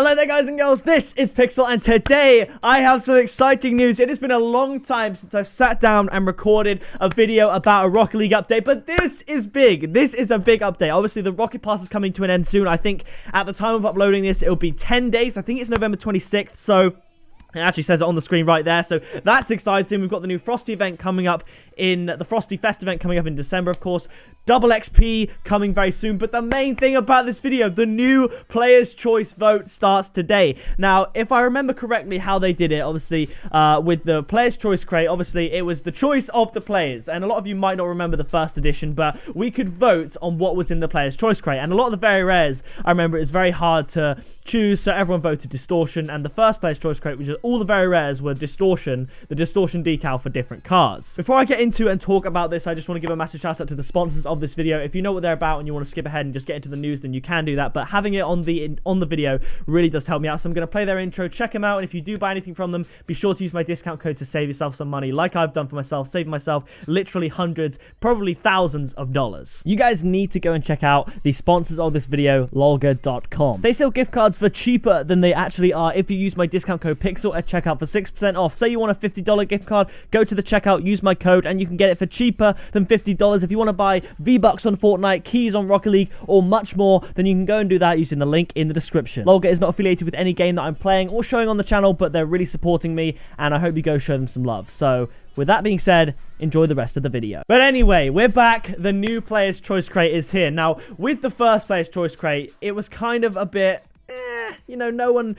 Hello there guys and girls, this is Pixel and today I have some exciting news. It has been a long time since I've sat down and recorded a video about a Rocket League update, but this is big. This is a big update. Obviously the Rocket Pass is coming to an end soon. I think at the time of uploading this it'll be 10 days. I think it's November 26th, so it actually says it on the screen right there, so that's exciting. We've got the new Frosty event coming up the Frosty Fest event coming up in December, of course. Double XP coming very soon, but the main thing about this video, the new Player's Choice vote starts today. Now, if I remember correctly how they did it, obviously, with the Player's Choice Crate, obviously, it was the choice of the players, and a lot of you might not remember the first edition, but we could vote on what was in the Player's Choice Crate, and a lot of the very rares, I remember it was very hard to choose, so everyone voted Distortion, and the first Player's Choice Crate, which is all the very rares, were Distortion, the Distortion decal for different cars. Before I get into and talk about this, I just want to give a massive shout out to the sponsors of this video. If you know what they're about and you want to skip ahead and just get into the news, then you can do that, but having it on the video really does help me out. So I'm going to play their intro, check them out, and if you do buy anything from them, be sure to use my discount code to save yourself some money, like I've done for myself, saving myself literally hundreds, probably thousands of dollars. You guys need to go and check out the sponsors of this video, lolga.com. They sell gift cards for cheaper than they actually are if you use my discount code PIXEL at checkout for 6% off. Say you want a $50 gift card, go to the checkout, use my code, and you can get it for cheaper than $50. If you want to buy V-Bucks on Fortnite, keys on Rocket League, or much more, then you can go and do that using the link in the description. Lolga is not affiliated with any game that I'm playing or showing on the channel, but they're really supporting me, and I hope you go show them some love. So, with that being said, enjoy the rest of the video. But anyway, we're back. The new Player's Choice Crate is here. Now, with the first Player's Choice Crate, it was kind of a bit... you know, no one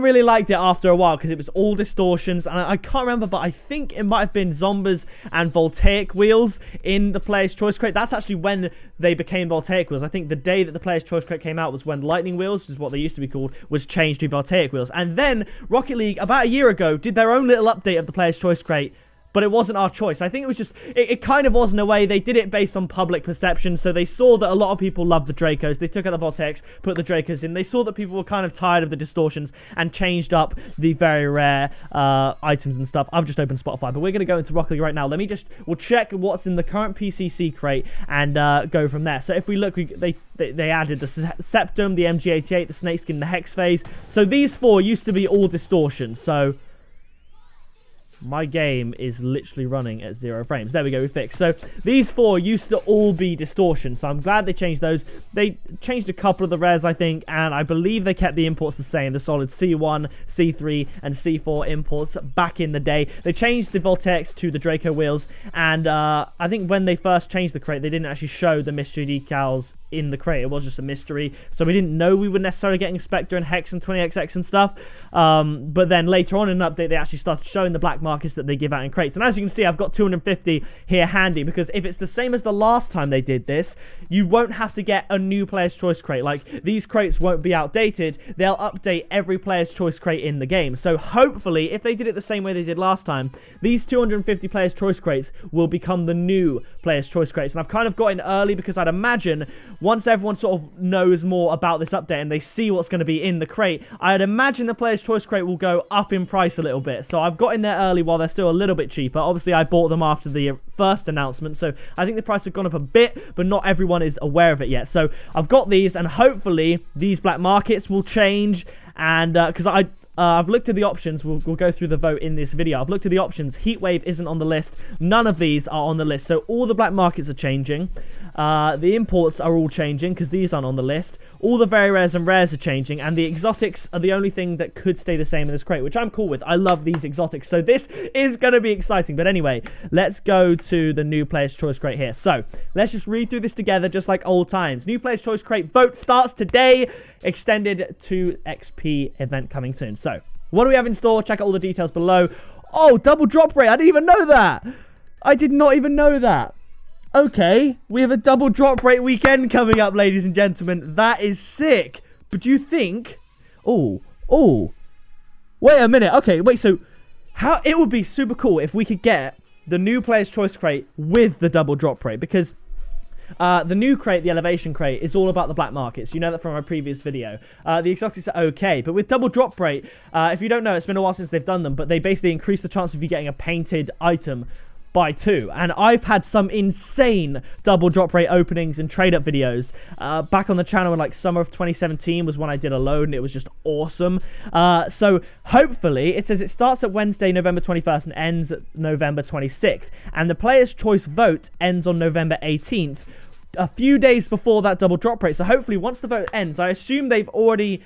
really liked it after a while because it was all distortions, and I can't remember, but I think it might have been Zombies and Voltaic wheels in the Player's Choice Crate. That's actually when they became Voltaic wheels. I think the day that the Player's Choice Crate came out was when Lightning wheels, which is what they used to be called, was changed to Voltaic wheels. And then Rocket League, about a year ago, did their own little update of the Player's Choice Crate, but it wasn't our choice. I think it was just, it kind of was in a way. They did it based on public perception, so they saw that a lot of people loved the Dracos. They took out the Voltaics, put the Dracos in. They saw that people were kind of tired of the distortions and changed up the very rare items and stuff. I've just opened Spotify, but we're going to go into Rocket League right now. We'll check what's in the current PCC crate and go from there. So if we look, they added the Septum, the MG88, the Snakeskin, the Hex Phase. So these four used to be all distortions, so... my game is literally running at 0 frames. There we go, we fixed. So these four used to all be distortion, so I'm glad they changed those. They changed a couple of the rares, I think, and I believe they kept the imports the same, the solid C1, C3, and C4 imports back in the day. They changed the Voltaics to the Draco wheels, and I think when they first changed the crate, they didn't actually show the mystery decals in the crate. It was just a mystery, so we didn't know we were necessarily getting Spectre and Hex and 20XX and stuff. But then later on in an update, they actually started showing the black markets that they give out in crates. And as you can see, I've got 250 here handy, because if it's the same as the last time they did this, you won't have to get a new Player's Choice Crate. Like, these crates won't be outdated. They'll update every Player's Choice Crate in the game. So hopefully, if they did it the same way they did last time, these 250 Player's Choice Crates will become the new Player's Choice Crates. And I've kind of got in early because I'd imagine once everyone sort of knows more about this update and they see what's going to be in the crate, I'd imagine the Player's Choice Crate will go up in price a little bit. So I've got in there early while they're still a little bit cheaper. Obviously, I bought them after the first announcement, so I think the price have gone up a bit, but not everyone is aware of it yet. So I've got these, and hopefully these black markets will change. And because I've looked at the options, we'll go through the vote in this video. I've looked at the options. Heatwave isn't on the list. None of these are on the list. So all the black markets are changing. The imports are all changing because these aren't on the list. All the very rares and rares are changing, and the exotics are the only thing that could stay the same in this crate, which I'm cool with. I love these exotics, so this is going to be exciting. But anyway, let's go to the new Player's Choice Crate here. So let's just read through this together just like old times. New Player's Choice Crate vote starts today, extended to XP event coming soon. So what do we have in store? Check out all the details below. Oh, double drop rate. I didn't even know that. I did not even know that. Okay, we have a double drop rate weekend coming up, ladies and gentlemen. That is sick. But do you think... Oh. Wait a minute. Okay, wait, so... how it would be super cool if we could get the new Player's Choice Crate with the double drop rate, because... the new crate, the Elevation Crate, is all about the black markets. You know that from my previous video. The exotics are okay, but with double drop rate, if you don't know, it's been a while since they've done them, but they basically increase the chance of you getting a painted item by 2. And I've had some insane double drop rate openings and trade up videos back on the channel in like summer of 2017 was when I did a load, and it was just awesome. So hopefully, it says it starts at Wednesday, November 21st and ends November 26th. And the player's choice vote ends on November 18th, a few days before that double drop rate. So hopefully once the vote ends, I assume they've already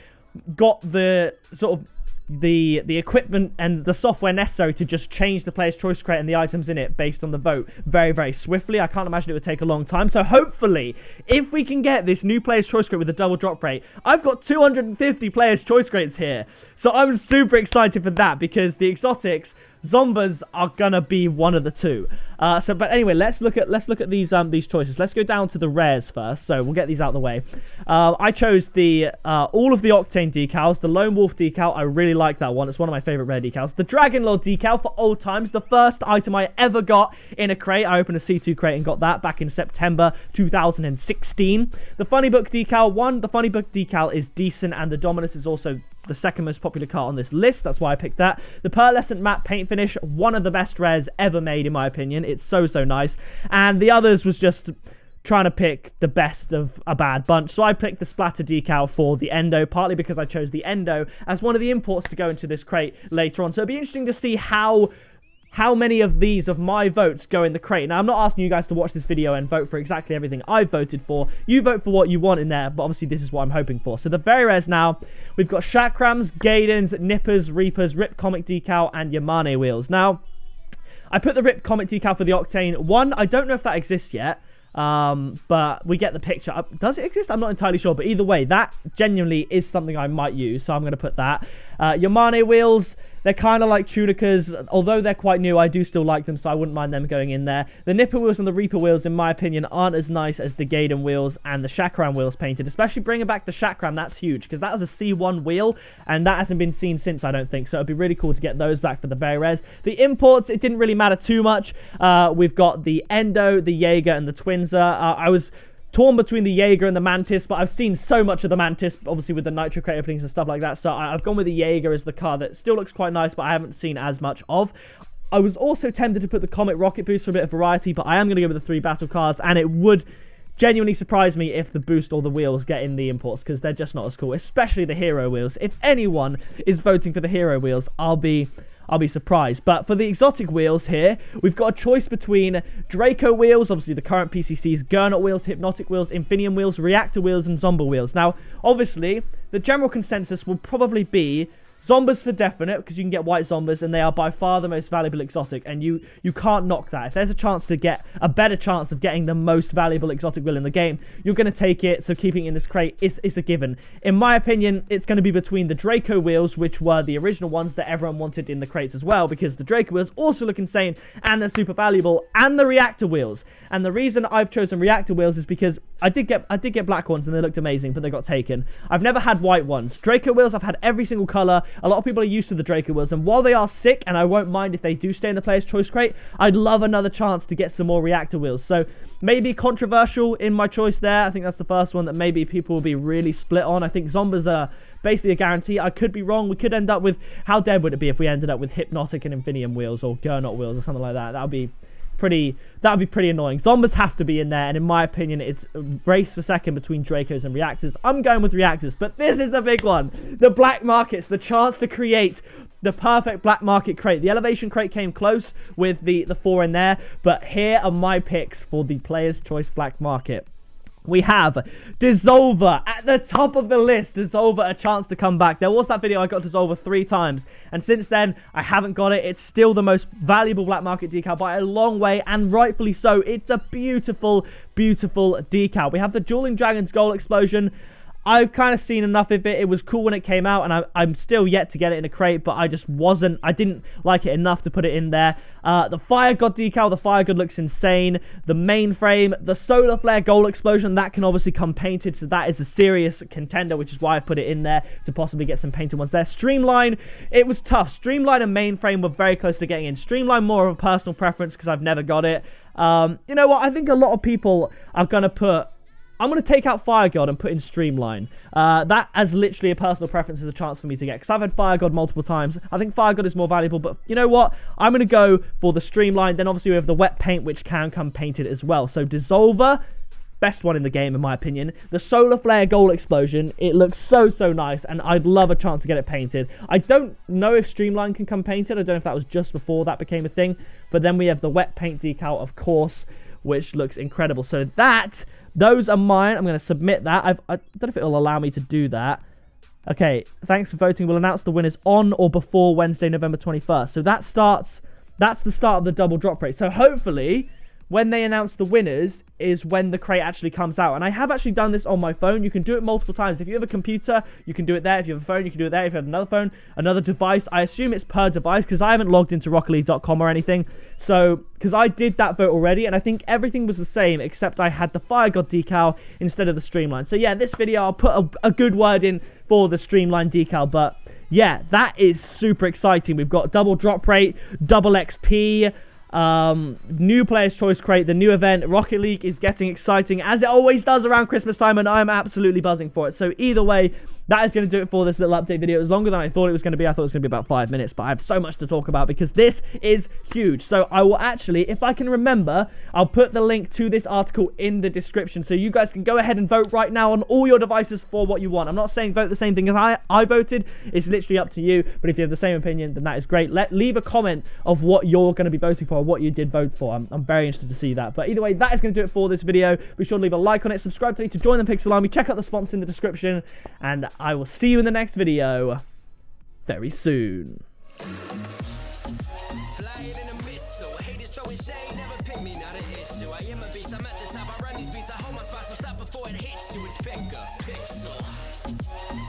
got the sort of the equipment and the software necessary to just change the player's choice crate and the items in it based on the vote very, very swiftly. I can't imagine it would take a long time. So hopefully, if we can get this new player's choice crate with a double drop rate, I've got 250 player's choice crates here. So I'm super excited for that, because the exotics, Zombas, are gonna be one of the two. But anyway, let's look at these choices. Let's go down to the rares first. So we'll get these out of the way. I chose the all of the Octane decals. The Lone Wolf decal, I really like that one. It's one of my favorite rare decals. The Dragon Lord decal for old times. The first item I ever got in a crate. I opened a C2 crate and got that back in September 2016. The Funny Book decal. The Funny Book decal is decent, and the Dominus is also the second most popular card on this list. That's why I picked that. The Pearlescent Matte Paint Finish, one of the best rares ever made in my opinion. It's so nice. And the others was just trying to pick the best of a bad bunch. So I picked the Splatter decal for the Endo, partly because I chose the Endo as one of the imports to go into this crate later on. So it'd be interesting to see how many of these of my votes go in the crate. Now, I'm not asking you guys to watch this video and vote for exactly everything I've voted for. You vote for what you want in there, but obviously this is what I'm hoping for. So the very rares now, we've got Chakrams, Gaidens, Nippers, Reapers, Rip Comic decal, and Yamane wheels. Now, I put the Rip Comic decal for the Octane. One, I don't know if that exists yet, but we get the picture. Does it exist? I'm not entirely sure, but either way, that genuinely is something I might use, so I'm going to put that. Yamane wheels, they're kind of like Tunicas. Although they're quite new, I do still like them, so I wouldn't mind them going in there. The Nipper wheels and the Reaper wheels, in my opinion, aren't as nice as the Gaiden wheels and the Chakram wheels painted. Especially bringing back the Chakram, that's huge, because that was a C1 wheel, and that hasn't been seen since, I don't think. So it'd be really cool to get those back for the very rares. The imports, it didn't really matter too much. We've got the Endo, the Jaeger, and the Twinzer. I was torn between the Jaeger and the Mantis, but I've seen so much of the Mantis, obviously with the Nitro Crate openings and stuff like that, so I've gone with the Jaeger as the card that still looks quite nice, but I haven't seen as much of. I was also tempted to put the Comet Rocket Boost for a bit of variety, but I am going to go with the 3 battle cards, and it would genuinely surprise me if the boost or the wheels get in the imports, because they're just not as cool, especially the hero wheels. If anyone is voting for the hero wheels, I'll be surprised. But for the exotic wheels here, we've got a choice between Draco wheels, obviously the current PCCs, Gurnot wheels, Hypnotic wheels, Infinium wheels, Reactor wheels, and Zomba wheels. Now, obviously, the general consensus will probably be Zombas for definite, because you can get white Zombas, and they are by far the most valuable exotic, and you can't knock that. If there's a chance to get a better chance of getting the most valuable exotic wheel in the game, you're going to take it, so keeping it in this crate is a given. In my opinion, it's going to be between the Draco wheels, which were the original ones that everyone wanted in the crates as well, because the Draco wheels also look insane, and they're super valuable, and the Reactor wheels. And the reason I've chosen Reactor wheels is because I did get black ones, and they looked amazing, but they got taken. I've never had white ones. Draco wheels, I've had every single color. A lot of people are used to the Draco wheels, and while they are sick, and I won't mind if they do stay in the player's choice crate, I'd love another chance to get some more Reactor wheels. So maybe controversial in my choice there. I think that's the first one that maybe people will be really split on. I think Zombas are basically a guarantee. I could be wrong. We could end up with, how dead would it be if we ended up with Hypnotic and Infinium wheels, or Gurnot wheels, or something like that? That would be pretty annoying. Zombas have to be in there, and in my opinion, it's a race for second between Dracos and Reactors. I'm going with Reactors, but this is the big one. The black markets, the chance to create the perfect black market crate. The Elevation crate came close with the 4 in there, but here are my picks for the player's choice black market. We have Dissolver at the top of the list. Dissolver, a chance to come back. There was that video I got Dissolver 3 times, and since then I haven't got it. It's still the most valuable black market decal by a long way, and rightfully so. It's a beautiful decal. We have the Dueling Dragons Goal Explosion. I've kind of seen enough of it. It was cool when it came out, and I'm still yet to get it in a crate, but I didn't like it enough to put it in there. The Fire God decal, the Fire God looks insane. The Mainframe, the Solar Flare Goal Explosion, that can obviously come painted, so that is a serious contender, which is why I've put it in there, to possibly get some painted ones there. Streamline, it was tough. Streamline and Mainframe were very close to getting in. Streamline, more of a personal preference, because I've never got it. You know what? I think a lot of people are going to put I'm going to take out Fire God and put in Streamline. That as literally a personal preference is a chance for me to get, because I've had Fire God multiple times. I think Fire God is more valuable, but you know what? I'm going to go for the Streamline. Then obviously we have the Wet Paint, which can come painted as well. So Dissolver, best one in the game in my opinion. The Solar Flare Gold Explosion, it looks so nice, and I'd love a chance to get it painted. I don't know if Streamline can come painted. I don't know if that was just before that became a thing. But then we have the Wet Paint decal, of course, which looks incredible. So those are mine. I'm going to submit that. I don't know if it'll allow me to do that. Okay, thanks for voting. We'll announce the winners on or before Wednesday, November 21st. So that's the start of the double drop rate. So hopefully, when they announce the winners is when the crate actually comes out. And I have actually done this on my phone. You can do it multiple times. If you have a computer, you can do it there. If you have a phone, you can do it there. If you have another phone, another device, I assume it's per device because I haven't logged into RocketLeague.com or anything. So, because I did that vote already, and I think everything was the same except I had the Fire God decal instead of the Streamline. So yeah, this video, I'll put a good word in for the Streamline decal, but yeah, that is super exciting. We've got double drop rate, double XP, new players choice crate, the new event. Rocket League is getting exciting as it always does around Christmas time, and I'm absolutely buzzing for it. So either way, that is going to do it for this little update video. It was longer than I thought it was going to be. I thought it was going to be about 5 minutes, but I have so much to talk about because this is huge. So I will actually, if I can remember, I'll put the link to this article in the description so you guys can go ahead and vote right now on all your devices for what you want. I'm not saying vote the same thing as I voted. It's literally up to you, but if you have the same opinion, then that is great. Leave a comment of what you're going to be voting for, or what you did vote for. I'm very interested to see that. But either way, that is going to do it for this video. Be sure to leave a like on it, subscribe today to join the Pixel Army, check out the sponsors in the description, and I will see you in the next video very soon. I'm at the top, I run these beats, I hold my spot, so stop before it hits you, it's pick up, pixel.